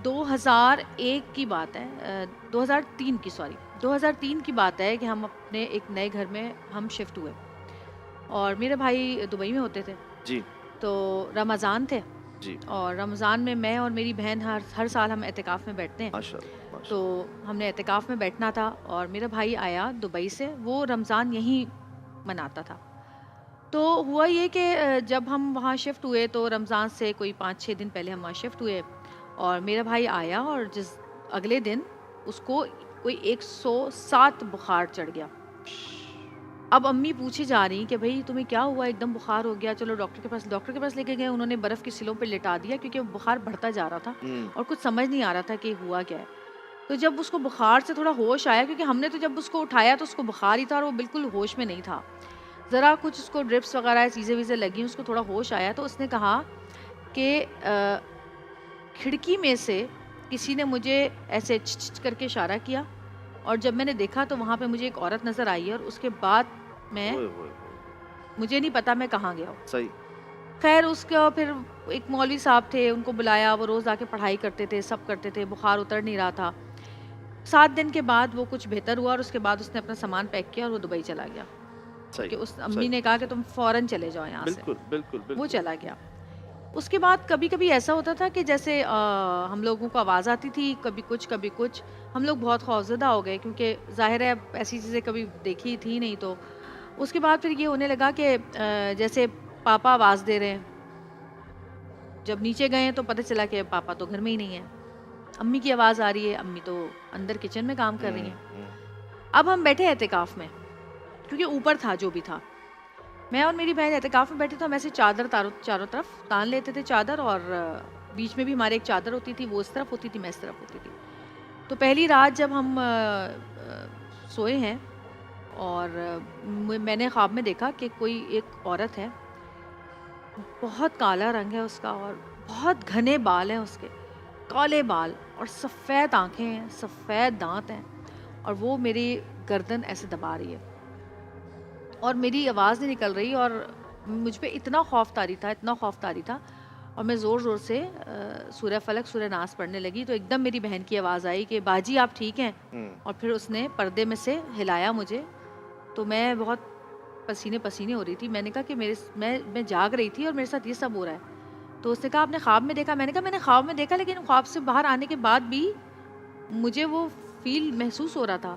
2001 کی بات ہے 2003 کی 2003 کی بات ہے کہ ہم اپنے ایک نئے گھر میں ہم شفٹ ہوئے اور میرے بھائی دبئی میں ہوتے تھے. جی تو رمضان تھے جی اور رمضان میں میں اور میری بہن ہر سال ہم اعتکاف میں بیٹھتے ہیں. ماشاء اللہ ماشاء تو اللہ. ہم نے اعتکاف میں بیٹھنا تھا اور میرا بھائی آیا دبئی سے, وہ رمضان یہیں مناتا تھا. تو ہوا یہ کہ جب ہم وہاں شفٹ ہوئے تو رمضان سے کوئی 5-6 دن پہلے ہم وہاں شفٹ ہوئے اور میرا بھائی آیا اور جس اگلے دن اس کو کوئی 107 بخار چڑھ گیا. اب امی پوچھے جا رہی کہ بھئی تمہیں کیا ہوا, ایک دم بخار ہو گیا, چلو ڈاکٹر کے پاس لے کے گئے. انہوں نے برف کی سلوں پہ لٹا دیا کیونکہ بخار بڑھتا جا رہا تھا اور کچھ سمجھ نہیں آ رہا تھا کہ ہوا کیا ہے. تو جب اس کو بخار سے تھوڑا ہوش آیا, کیونکہ ہم نے تو جب اس کو اٹھایا تو اس کو بخار ہی تھا اور وہ بالکل ہوش میں نہیں تھا, ذرا کچھ اس کو ڈرپس وغیرہ چیزیں ویزیں لگیں, اس کو تھوڑا ہوش آیا تو اس نے کہا کہ کھڑکی میں سے کسی نے مجھے ایسے چچ کر کے اشارہ کیا اور جب میں نے دیکھا تو وہاں پہ مجھے ایک عورت نظر آئی ہے اور اس کے بعد میں اوئے ہوئے ہوئے. مجھے نہیں پتا میں کہاں گیا ہوں. صحیح. خیر اس کا پھر ایک مولوی صاحب تھے, ان کو بلایا, وہ روز آ کے پڑھائی کرتے تھے, سب کرتے تھے, بخار اتر نہیں رہا تھا. 7 دن کے بعد وہ کچھ بہتر ہوا اور اس کے بعد اس نے اپنا سامان پیک کیا اور وہ دبئی چلا گیا, صحیح کیونکہ اس امی صحیح. نے کہا کہ تم فوراً چلے جاؤ یہاں سے. بالکل بالکل وہ بالکل. چلا گیا. اس کے بعد کبھی کبھی ایسا ہوتا تھا کہ جیسے ہم لوگوں کو آواز آتی تھی, کبھی کچھ. ہم لوگ بہت خوفزدہ ہو گئے کیونکہ ظاہر ہے ایسی چیزیں کبھی دیکھی تھی نہیں. تو اس کے بعد پھر یہ ہونے لگا کہ جیسے پاپا آواز دے رہے ہیں, جب نیچے گئے تو پتہ چلا کہ پاپا تو گھر میں ہی نہیں ہے. امی کی آواز آ رہی ہے, امی تو اندر کچن میں کام کر رہی ہیں. اب ہم بیٹھے اعتکاف میں کیونکہ اوپر تھا جو بھی تھا, میں اور میری بہن اعتکاف میں بیٹھے تو ہم ایسے چادر چاروں طرف تان لیتے تھے چادر, اور بیچ میں بھی ہمارے ایک چادر ہوتی تھی, وہ اس طرف ہوتی تھی, میں اس طرف ہوتی تھی. تو پہلی رات جب ہم سوئے ہیں اور میں نے خواب میں دیکھا کہ کوئی ایک عورت ہے, بہت کالا رنگ ہے اس کا اور بہت گھنے بال ہیں اس کے, کالے بال اور سفید آنکھیں ہیں, سفید دانت ہیں, اور وہ میری گردن ایسے دبا رہی ہے اور میری آواز نہیں نکل رہی اور مجھ پہ اتنا خوف طاری تھا اور میں زور زور سے سورہ فلق سورہ ناس پڑھنے لگی. تو ایک دم میری بہن کی آواز آئی کہ باجی آپ ٹھیک ہیں, اور پھر اس نے پردے میں سے ہلایا مجھے. تو میں بہت پسینے ہو رہی تھی. میں نے کہا کہ میں جاگ رہی تھی اور میرے ساتھ یہ سب ہو رہا ہے. تو اس نے کہا آپ نے خواب میں دیکھا؟ میں نے کہا میں نے خواب میں دیکھا, لیکن خواب سے باہر آنے کے بعد بھی مجھے وہ فیل محسوس ہو رہا تھا.